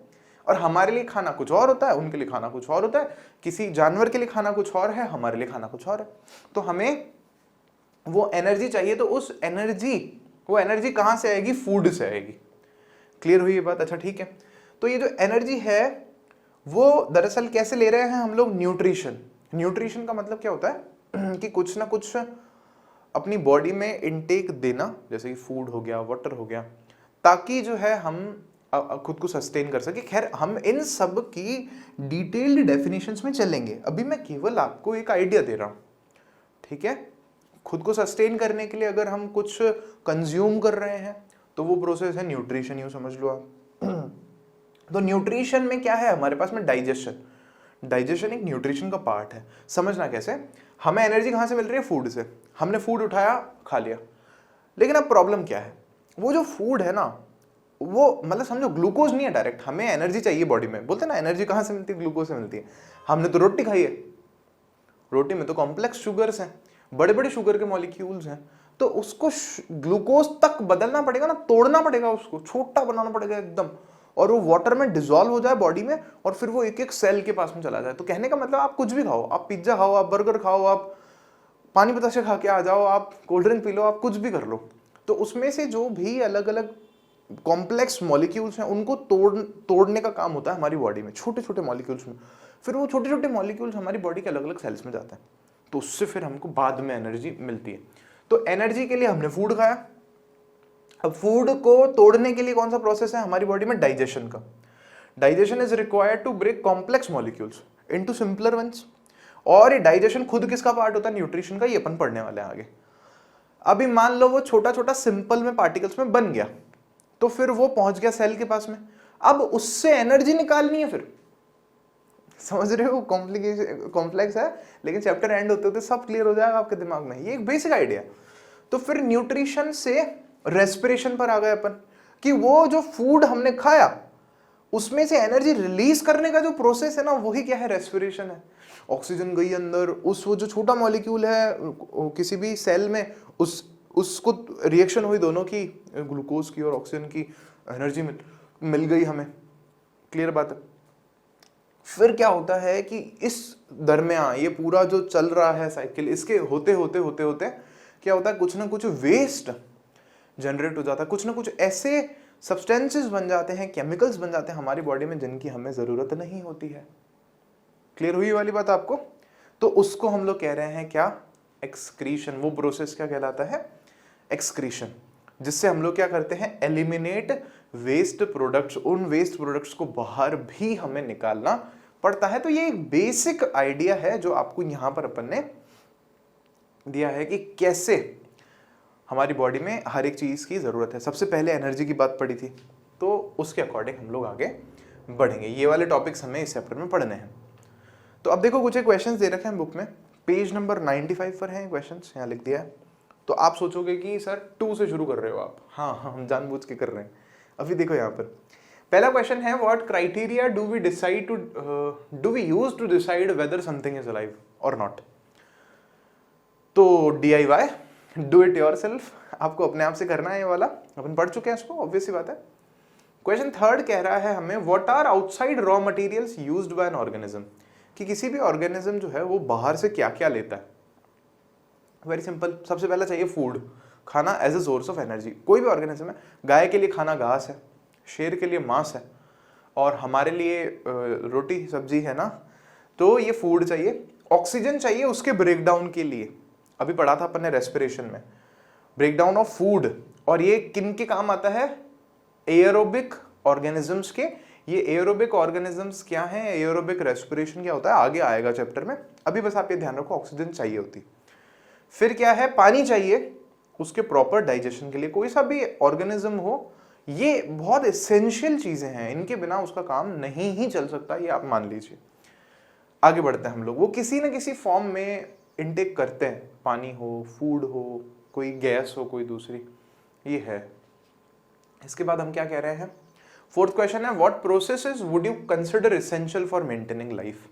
और हमारे लिए खाना कुछ और होता है, उनके लिए खाना कुछ और होता है। किसी जानवर के लिए खाना कुछ और है, हमारे लिए खाना कुछ और है। तो हमें वो एनर्जी चाहिए, तो उस एनर्जी, वो एनर्जी कहाँ से आएगी? फूड से आएगी। क्लियर हुई ये बात? अच्छा ठीक है। तो ये जो एनर्जी है वो दरअसल कैसे ले रहे हैं हम लोग? न्यूट्रिशन। न्यूट्रिशन का मतलब क्या होता है कि कुछ ना कुछ अपनी बॉडी में इनटेक देना, जैसे कि फूड हो गया, वाटर हो गया, ताकि जो है हम खुद को सस्टेन कर सके। खैर हम इन सब की डिटेल्ड डेफिनेशंस में चलेंगे, अभी मैं केवल आपको एक आइडिया दे रहा हूं, ठीक है? खुद को सस्टेन करने के लिए अगर हम कुछ कंज्यूम कर रहे हैं तो वो प्रोसेस है न्यूट्रिशन, यूं समझ लो आप। तो न्यूट्रिशन में क्या है हमारे पास में? डाइजेशन। डाइजेशन एक न्यूट्रिशन का पार्ट है। समझना कैसे? हमें एनर्जी कहाँ से मिल रही है? फूड से। हमने फूड उठाया, खा लिया, लेकिन अब प्रॉब्लम क्या है? वो जो फूड है ना, वो मतलब समझो ग्लूकोज नहीं है डायरेक्ट, हमें एनर्जी चाहिए बॉडी में। बोलते हैं ना एनर्जी कहाँ से मिलती है? ग्लूकोज से मिलती है। हमने तो रोटी खाई है, रोटी में तो कॉम्प्लेक्स शुगर्स हैं, बड़े बड़े शुगर के मॉलिक्यूल्स हैं, तो उसको ग्लूकोज तक बदलना पड़ेगा ना, तोड़ना पड़ेगा, उसको छोटा बनाना पड़ेगा एकदम, और वो वाटर में डिसॉल्व हो जाए बॉडी में, और फिर वो एक एक सेल के पास में चला जाए। तो कहने का मतलब आप कुछ भी खाओ, आप पिज्जा खाओ, आप बर्गर खाओ, आप पानी बताशे खा के आ जाओ, आप कोल्ड ड्रिंक पी लो, आप कुछ भी कर लो, तो उसमें से जो भी अलग अलग कॉम्प्लेक्स मॉलिक्यूल्स हैं उनको तोड़ने का काम होता है हमारी बॉडी में, छोटे छोटे मॉलिक्यूल्स में। फिर वो छोटे छोटे मॉलिक्यूल्स हमारी बॉडी के अलग अलग सेल्स में जाते हैं, तो उससे फिर हमको बाद में एनर्जी मिलती है। तो एनर्जी के लिए हमने फूड खाया। अब फूड को तोड़ने के लिए कौन सा प्रोसेस है हमारी बॉडी में? डाइजेशन का। Digestion is required to break complex molecules into simpler ones. और ये डाइजेशन खुद किसका पार्ट होता है? न्यूट्रिशन का। ये अपन पढ़ने वाले हैं आगे। अभी मान लो वो छोटा छोटा सिंपल में पार्टिकल्स में बन गया, तो फिर वो पहुंच गया सेल के पास में। अब उससे एनर्जी निकालनी है फिर। समझ रहे हो? कॉम्प्लेक्स है, लेकिन चैप्टर एंड होते होते सब क्लियर हो जाएगा आपके दिमाग में। ये एक बेसिक आइडिया। तो फिर न्यूट्रिशन से रेस्पिरेशन पर आ गए अपन, कि वो जो फूड हमने खाया उसमें से एनर्जी रिलीज करने का जो प्रोसेस है ना, वही क्या है? रेस्पिरेशन है। ऑक्सीजन गई अंदर, उस वो जो छोटा मॉलिक्यूल है किसी भी सेल में, उसको रिएक्शन हुई दोनों की, ग्लूकोज की और ऑक्सीजन की, एनर्जी मिल गई हमें। क्लियर बात है? फिर क्या होता है कि इस दरमियान ये पूरा जो चल रहा है साइकिल, इसके होते होते होते होते क्या होता है? कुछ ना कुछ वेस्ट जनरेट हो जाता है, कुछ ना कुछ ऐसे सब्सटेंसेस बन जाते हैं, केमिकल्स बन जाते हैं हमारी बॉडी में जिनकी हमें जरूरत नहीं होती है। क्लियर हुई वाली बात आपको? तो उसको हम लोग कह रहे हैं क्या? एक्सक्रीशन। वो प्रोसेस क्या कहलाता है? एक्सक्रीशन। जिससे हम लोग क्या करते हैं? Eliminate waste products. उन वेस्ट प्रोडक्ट्स को बाहर भी हमें निकालना पड़ता है। तो ये एक बेसिक आइडिया है जो आपको यहां पर अपन ने दिया है कि कैसे हमारी बॉडी में हर एक चीज की जरूरत है। सबसे पहले एनर्जी की बात पड़ी थी, तो उसके अकॉर्डिंग हम लोग आगे बढ़ेंगे। ये वाले टॉपिक्स हमें इस चैप्टर में पढ़ने हैं। तो अब देखो, कुछ क्वेश्चंस दे रखे हैं बुक में, पेज नंबर 95 पर हैं क्वेश्चंस, यहाँ लिख दिया है। तो आप सोचोगे कि सर 2 से शुरू कर रहे हो आप। हाँ, हम जानबूझ के कर रहे हैं। अभी देखो यहाँ पर पहला क्वेश्चन है, what criteria do we use to decide whether something is alive और नॉट? तो DIY, डू इट योरसेल्फ, आपको अपने आप से करना है। ये वाला अपन पढ़ चुके हैं इसको, ऑब्वियस सी बात है। क्वेश्चन थर्ड कह रहा है हमें, what are outside raw materials used by an organism? कि किसी भी ऑर्गेनिज्म जो है वो बाहर से क्या क्या लेता है। वेरी सिंपल, सबसे पहला चाहिए फूड, खाना as a source of energy. कोई भी ऑर्गेनिज्म है, गाय के लिए खाना घास है, शेर के लिए मांस है, और हमारे लिए रोटी सब्जी है ना। तो ये फूड चाहिए। ऑक्सीजन चाहिए उसके ब्रेकडाउन के लिए। अभी पढ़ा था अपन ने रेस्पिरेशन में, ब्रेकडाउन ऑफ फूड। और ये किन के काम आता है? एयरोबिक ऑर्गेनिजम्स के। ये एयरोबिक ऑर्गेनिजम्स क्या हैं? एयरोबिक रेस्पिरेशन क्या होता है आगे आएगा चैप्टर में। अभी बस आप ये ध्यान रखो, ऑक्सीजन चाहिए होती। फिर क्या है? पानी चाहिए उसके प्रॉपर डाइजेशन के लिए। कोई सा भी ऑर्गेनिज्म हो, ये बहुत एसेंशियल चीजें हैं, इनके बिना उसका काम नहीं ही चल सकता, ये आप मान लीजिए। आगे बढ़ते हैं हम लोग। वो किसी न किसी फॉर्म में इनटेक करते हैं, पानी हो, फूड हो, कोई गैस हो, कोई दूसरी, ये है। इसके बाद हम क्या कह रहे हैं? फोर्थ क्वेश्चन है, what processes would you consider essential for maintaining life?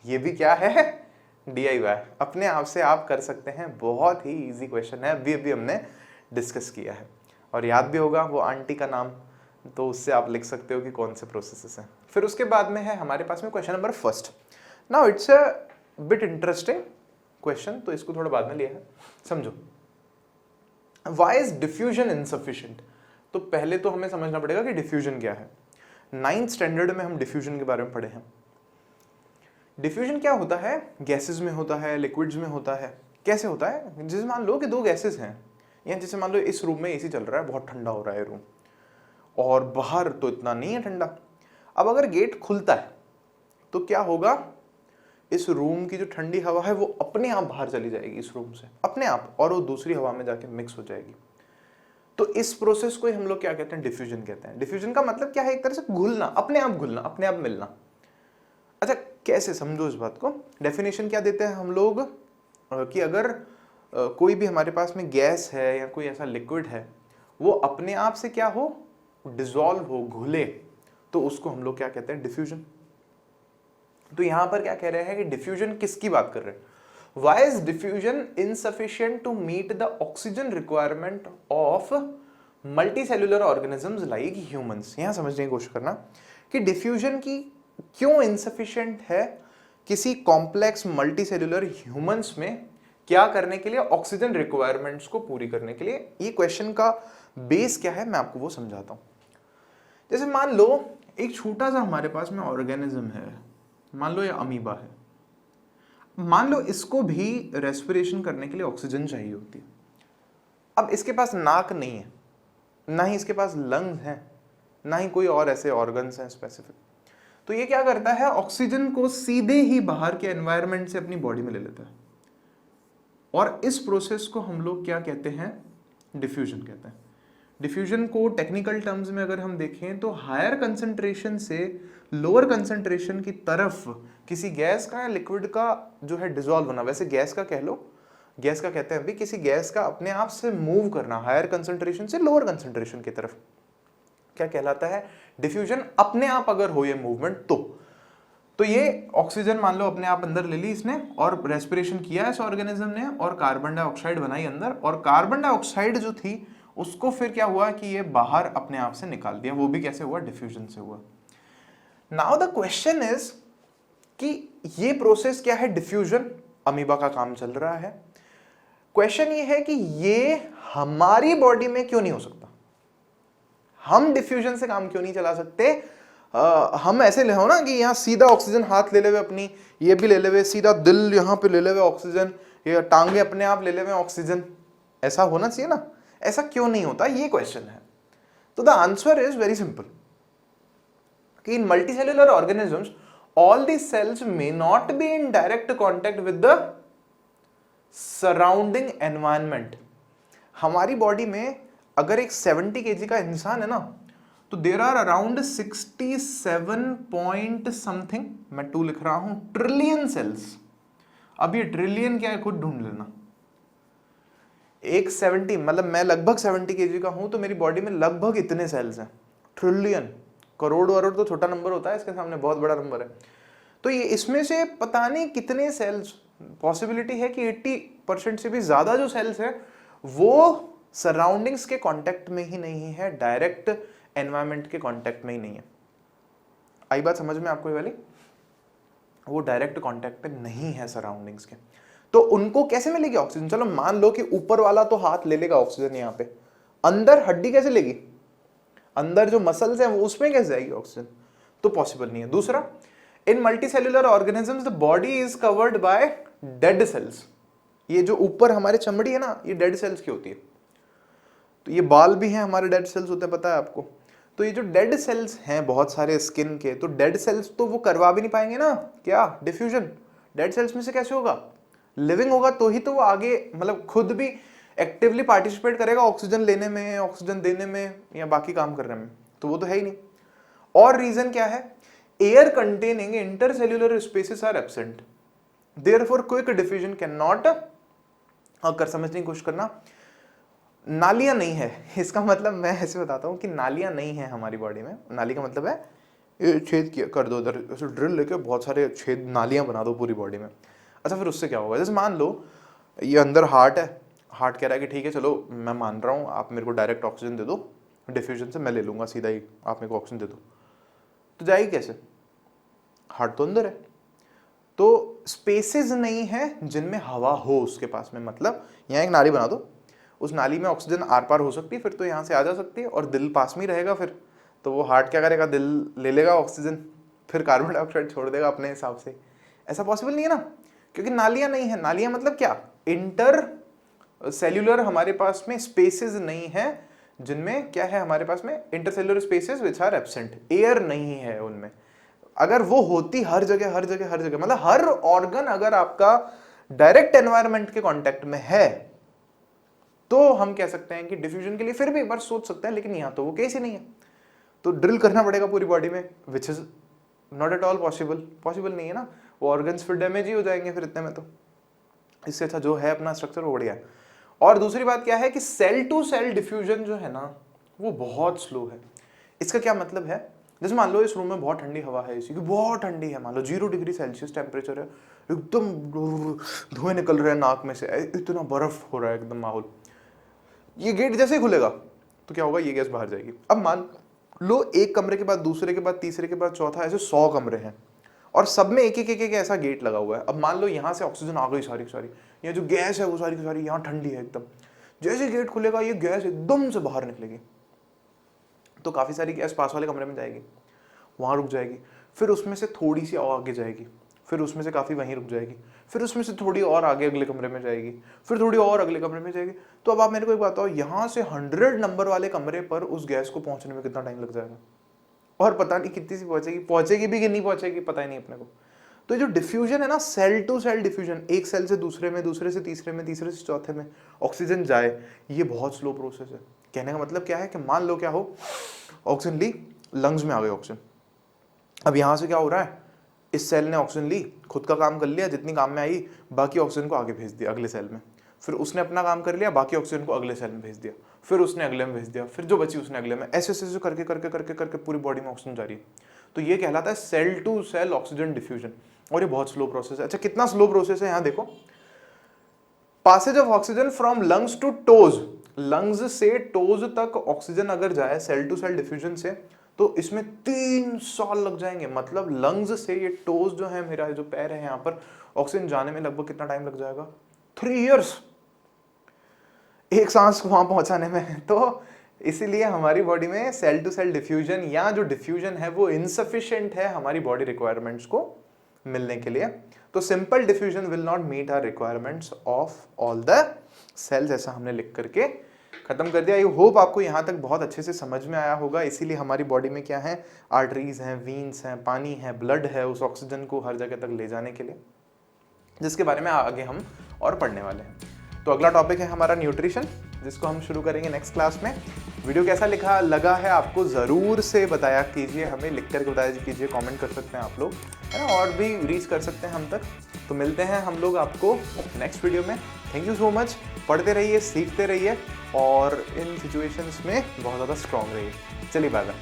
ये भी क्या है? DIY, अपने आप से आप कर सकते हैं। बहुत ही इजी क्वेश्चन है, अभी हमने डिस्कस किया है और याद भी होगा वो आंटी का नाम, तो उससे आप लिख सकते हो कि कौन से प्रोसेसेस हैं। फिर उसके बाद में है हमारे पास में question number first. Now it's a bit interesting question, तो इसको थोड़ा बाद में लिया है, समझो। Why is diffusion insufficient? तो पहले तो हमें समझना पड़ेगा कि डिफ्यूजन क्या है। 9th स्टैंडर्ड में हम डिफ्यूजन के बारे में पढ़े हैं। डिफ्यूजन क्या होता है? गैसेस में होता है, लिक्विड्स में होता है। कैसे होता है? जैसे मान लो कि 2 गैसेस हैं, या जैसे मान लो इस रूम में AC चल रहा है, बहुत ठंडा हो रहा है रूम, और बाहर तो इतना नहीं है ठंडा। अब अगर गेट खुलता है तो क्या होगा? इस रूम की जो ठंडी हवा है वो अपने आप बाहर चली जाएगी इस रूम से, अपने आप, और वो दूसरी हवा में जाके मिक्स हो जाएगी। तो इस प्रोसेस को ही हम लोग क्या कहते हैं? डिफ्यूजन कहते हैं। डिफ्यूजन का मतलब क्या है? एक तरह से घुलना, अपने आप घुलना, अपने आप मिलना। अच्छा, कैसे समझो इस बात को? डेफिनेशन क्या देते हैं हम लोग कि अगर कोई भी हमारे पास में गैस है या कोई ऐसा लिक्विड है, वो अपने आप से क्या हो? डिसॉल्व हो, घुले, तो उसको हम लोग क्या कहते हैं? डिफ्यूजन। तो यहां पर क्या कह रहे हैं कि डिफ्यूजन किसकी बात कर रहे हैं? Why is diffusion insufficient to meet the oxygen requirement of multicellular organisms like humans? यहां समझने की कोशिश करना कि डिफ्यूजन की क्यों इनसफिशिएंट है किसी कॉम्प्लेक्स मल्टीसेल्युलर ह्यूमंस में, क्या करने के लिए? ऑक्सीजन रिक्वायरमेंट्स को पूरी करने के लिए। ये क्वेश्चन का बेस क्या है मैं आपको वो समझाता हूँ। जैसे मान लो एक छोटा सा हमारे पास में ऑर्गेनिज्म है, मान लो ये अमीबा है, मान लो इसको भी रेस्पिरेशन करने के लिए ऑक्सीजन चाहिए होती है। अब इसके पास नाक नहीं है, ना ही इसके पास लंग्स हैं, ना ही कोई और ऐसे ऑर्गन्स हैं स्पेसिफिक। तो ये क्या करता है, ऑक्सीजन को सीधे ही बाहर के एनवायरनमेंट से अपनी बॉडी में ले लेता है, और इस प्रोसेस को हम लोग क्या कहते हैं, डिफ्यूजन कहते हैं। डिफ्यूजन को टेक्निकल टर्म्स में अगर हम देखें तो हायर कंसंट्रेशन से लोअर कंसंट्रेशन की तरफ किसी गैस का या लिक्विड का जो है डिसॉल्व होना, वैसे गैस का कह लो, गैस का कहते हैं भी, किसी गैस का अपने आप से मूव करना हायर कंसंट्रेशन से लोअर कंसंट्रेशन की तरफ, क्या कहलाता है, डिफ्यूजन। अपने आप अगर हो ये मूवमेंट तो ये ऑक्सीजन मान लो अपने आप अंदर ले ली इसने और रेस्पिरेशन किया इस ऑर्गेनिज्म ने और कार्बन डाइऑक्साइड बनाई अंदर, और कार्बन डाइऑक्साइड जो थी उसको फिर क्या हुआ कि ये बाहर अपने आप से निकाल दिया। वो भी कैसे हुआ, डिफ्यूजन से हुआ। नाउ द क्वेश्चन इज कि ये प्रोसेस क्या है, डिफ्यूजन, अमीबा का काम चल रहा है। क्वेश्चन ये है कि ये हमारी बॉडी में क्यों नहीं हो सकता, हम डिफ्यूजन से काम क्यों नहीं चला सकते। हम ऐसे ले हो ना कि यहाँ सीधा ऑक्सीजन हाथ ले ले हुए अपनी, ये भी ले ले हुए, सीधा दिल यहाँ पे ले ले हुए ऑक्सीजन, ये टांगे अपने आप ले ले हुए ऑक्सीजन, ऐसा होना चाहिए ना, ऐसा क्यों नहीं होता, ये क्वेश्चन है। तो the answer is very simple कि in multicellular organisms all the cells may not be in direct contact with the surrounding environment. हमारी बॉडी में अगर एक 70 kg का इंसान है ना, तो there are around 67 point something, मैं 2 लिख रहा हूं, ट्रिलियन सेल्स। अब ये ट्रिलियन क्या है खुद ढूंढ लेना। एक 70 मतलब मैं लगभग 70 kg का हूं तो मेरी बॉडी में लगभग इतने सेल्स हैं। ट्रिलियन, करोड़ वरोड़ तो छोटा नंबर होता है, इसके सामने बहुत बड़ा नंबर है। तो ये इसमें से पता नहीं कितने सेल्स, पॉसिबिलिटी है कि 80% से भी ज्यादा जो सेल्स है वो सराउंडिंग्स के कांटेक्ट में ही नहीं है, डायरेक्ट एनवायरनमेंट के कांटेक्ट में ही नहीं है। आई बात समझ में आपको ये वाली, वो डायरेक्ट कांटेक्ट पे नहीं है सराउंडिंग्स के, तो उनको कैसे मिलेगी ऑक्सीजन। चलो मान लो कि ऊपर वाला तो हाथ ले लेगा ऑक्सीजन, यहाँ पे अंदर हड्डी कैसे लेगी, अंदर जो मसल्स हैं वो उसमें कैसे जाएगी ऑक्सीजन, तो पॉसिबल नहीं है। दूसरा, in multicellular organisms the body is covered by dead cells. ये जो ऊपर हमारे चमड़ी है ना, ये डेड सेल्स की होती है। तो ये बाल भी हैं हमारे, डेड सेल्स होते हैं, पता है आपको। तो ये जो डेड सेल्स हैं बहुत सारे स्किन के, तो डेड सेल्स तो वो करवा भी नहीं पाएंगे ना क्या, डिफ्यूजन। डेड सेल्स में से कैसे होगा, लिविंग होगा तो ही तो वो आगे मतलब खुद भी एक्टिवली पार्टिसिपेट करेगा ऑक्सीजन लेने में, ऑक्सीजन देने में या बाकी काम करने में, तो वो तो है ही नहीं। और रीजन क्या है, air containing intercellular spaces are absent, therefore quick diffusion can not कर, समझने की कोशिश करना, नालियां नहीं है। इसका मतलब मैं ऐसे बताता हूं कि नालियां नहीं है हमारी बॉडी में। नाली का मतलब है ये छेद कर दो उधर, ऐसे ड्रिल लेके बहुत सारे छेद, नालियां बना दो पूरी बॉडी में। अच्छा फिर उससे क्या होगा, जैसे मान लो ये अंदर हार्ट है, हार्ट कह रहा है कि ठीक है चलो मैं मान रहा हूँ, आप मेरे को डायरेक्ट ऑक्सीजन दे दो, डिफ्यूजन से मैं ले लूँगा सीधा ही, आप मेरे को ऑक्सीजन दे दो, तो जाएगी कैसे, हार्ट तो अंदर है, तो स्पेसेस नहीं है जिनमें हवा हो उसके पास में। मतलब यहाँ एक नाली बना दो, उस नाली में ऑक्सीजन आर पार हो सकती है, फिर तो यहाँ से आ जा सकती है, और दिल पास में ही रहेगा, फिर तो वो हार्ट क्या करेगा, दिल ले लेगा ऑक्सीजन, फिर कार्बन डाइऑक्साइड छोड़ देगा अपने हिसाब से। ऐसा पॉसिबल नहीं है ना, क्योंकि नालियां नहीं है। नालियां मतलब क्या, इंटर सेल्यूलर हमारे पास में स्पेसेस नहीं है जिनमें क्या है, हमारे पास में intercellular spaces which are absent, air नहीं है उनमें। अगर वो होती हर जगह हर जगह हर जगह, मतलब हर ऑर्गन अगर आपका डायरेक्ट एनवायरनमेंट के कांटेक्ट में है, तो हम कह सकते हैं कि डिफ्यूजन के लिए फिर भी एक बार सोच सकते हैं, लेकिन यहां तो वो केस ही नहीं है, तो ड्रिल करना पड़ेगा पूरी बॉडी में, which is not at all possible नहीं है ना, वो ऑर्गन्स फिर डैमेज ही हो जाएंगे फिर इतने में। तो इससे अच्छा जो है अपना स्ट्रक्चर वो बढ़िया है। और दूसरी बात क्या है कि सेल टू सेल डिफ्यूजन जो है ना वो बहुत स्लो है। इसका क्या मतलब है, जैसे मान लो इस रूम में बहुत ठंडी हवा है, इसी की बहुत ठंडी है, मान लो 0 डिग्री सेल्सियस टेम्परेचर है, एकदम धुएं निकल रहे हैं नाक में से, इतना बर्फ हो रहा है एकदम माहौल। ये गेट जैसे ही खुलेगा तो क्या होगा, ये गैस बाहर जाएगी। अब मान लो एक कमरे के बाद दूसरे के बाद तीसरे के बाद चौथा, ऐसे 100 कमरे हैं और सब में एक एक ऐसा गेट लगा हुआ है। अब मान लो यहाँ से ऑक्सीजन आ गई सारी की सारी, ये जो गैस है वो सारी की सारी यहाँ ठंडी है एकदम, जैसे गेट खुलेगा ये गैस एकदम से बाहर निकलेगी, तो काफ़ी सारी गैस पास वाले कमरे में जाएगी, वहाँ रुक जाएगी, फिर उसमें से थोड़ी सी और आगे जाएगी, फिर उसमें से काफ़ी वहीं रुक जाएगी, फिर उसमें से थोड़ी और आगे अगले कमरे में जाएगी, फिर थोड़ी और अगले कमरे में जाएगी। तो अब आप मेरे को एक बात बताओ, यहाँ से 100 नंबर वाले कमरे पर उस गैस को पहुँचने में कितना टाइम लग जाएगा, और पता नहीं कितनी सी पहुँचेगी भी कि नहीं पहुँचेगी, पता ही नहीं अपने को। तो जो डिफ्यूजन है ना, सेल टू सेल डिफ्यूजन, एक सेल से दूसरे में, दूसरे से तीसरे में, तीसरे से चौथे में ऑक्सीजन जाए, ये बहुत स्लो प्रोसेस है। कहने का मतलब क्या है कि मान लो क्या हो, ऑक्सीजन ली, लंग्स में आ गई ऑक्सीजन, अब यहाँ से क्या हो रहा है, इस सेल ने ऑक्सीजन ली, खुद का काम कर लिया, जितनी काम में आई, बाकी ऑक्सीजन को आगे भेज दिया अगले सेल में, फिर उसने अपना काम कर लिया, बाकी ऑक्सीजन को अगले सेल में भेज दिया, फिर उसने अगले में भेज दिया, फिर जो बची उसने अगले में, ऐसे ऐसे करके करके करके करके पूरी बॉडी में ऑक्सीजन जा रही है। तो ये कहलाता है cell to cell oxygen diffusion, और ये बहुत स्लो प्रोसेस है। अच्छा, कितना स्लो प्रोसेस है यहाँ देखो, passage of oxygen from lungs to toes, lungs से टोज तक ऑक्सीजन अगर जाए सेल टू सेल डिफ्यूजन से, तो इसमें 3 साल लग जाएंगे। मतलब लंग्स से ये टोज जो है, मेरा जो पैर है यहाँ पर, ऑक्सीजन जाने में लगभग कितना टाइम लग जाएगा, 3 इयर्स, एक सांस वहां पहुंचाने में। तो इसीलिए हमारी बॉडी में सेल टू सेल डिफ्यूजन या जो डिफ्यूजन है वो इनसफिशिएंट है हमारी बॉडी रिक्वायरमेंट्स को मिलने के लिए। तो simple diffusion will not meet our requirements of all the cells, ऐसा हमने लिख करके खत्म कर दिया। आई होप आपको यहाँ तक बहुत अच्छे से समझ में आया होगा। इसीलिए हमारी बॉडी में क्या है, आर्टरीज हैं, वीन्स हैं, पानी है, ब्लड है, उस ऑक्सीजन को हर जगह तक ले जाने के लिए, जिसके बारे में आगे हम और पढ़ने वाले हैं। तो अगला टॉपिक है हमारा न्यूट्रिशन, जिसको हम शुरू करेंगे नेक्स्ट क्लास में। वीडियो कैसा लगा है आपको ज़रूर से बताया कीजिए, हमें लिख करके बताया कीजिए, कमेंट कर सकते हैं आप लोग, है ना, और भी रीच कर सकते हैं हम तक। तो मिलते हैं हम लोग आपको नेक्स्ट वीडियो में। Thank you so much. पढ़ते रहिए, सीखते रहिए और इन सिचुएशंस में बहुत ज़्यादा स्ट्रांग रहिए। चलिए बाय बाय।